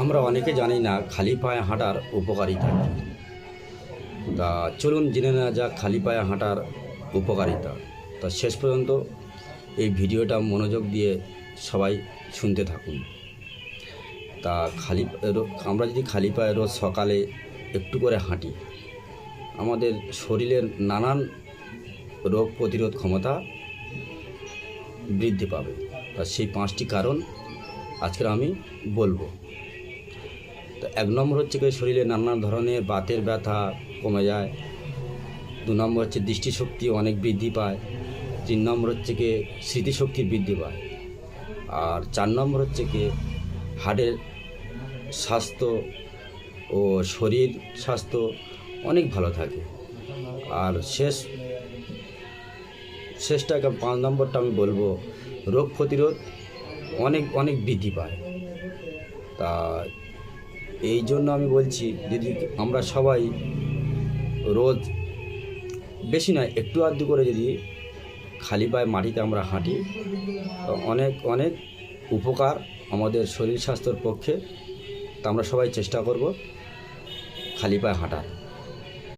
আমরা অনেকে জানি না খালি পায়ে হাঁটার উপকারিতা কী। তা চলুন জেনে নেওয়া যাক খালি পায়ে হাঁটার উপকারিতা। তা শেষ পর্যন্ত এই ভিডিওটা মনোযোগ দিয়ে সবাই শুনতে থাকুন। তা আমরা যদি খালি পায়ে রোজ সকালে একটু করে হাঁটি, আমাদের শরীরের নানান রোগ প্রতিরোধ ক্ষমতা বৃদ্ধি পাবে। তা সেই 5টি কারণ আজকে আমি বলবো। তো 1 নম্বর হচ্ছে কি, শরীরে নানান ধরনের বাতের ব্যথা কমে যায়। 2 নম্বর হচ্ছে দৃষ্টিশক্তি অনেক বৃদ্ধি পায়। 3 নম্বর হচ্ছে কি স্মৃতিশক্তি বৃদ্ধি পায়। আর 4 নম্বর হচ্ছে কি হার্টের স্বাস্থ্য ও শরীর স্বাস্থ্য অনেক ভালো থাকে। আর শেষটা 5 নম্বরটা আমি বলবো, রোগ প্রতিরোধ অনেক বৃদ্ধি পায়। তা এই জন্য আমি বলছি, যদি আমরা সবাই রোজ বেশি নয় একটু আধটু করে যদি খালি পায়ে মাটিতে আমরা হাঁটি, তো অনেক উপকার আমাদের শরীর স্বাস্থ্যের পক্ষে। তা আমরা সবাই চেষ্টা করব খালি পায়ে হাঁটার।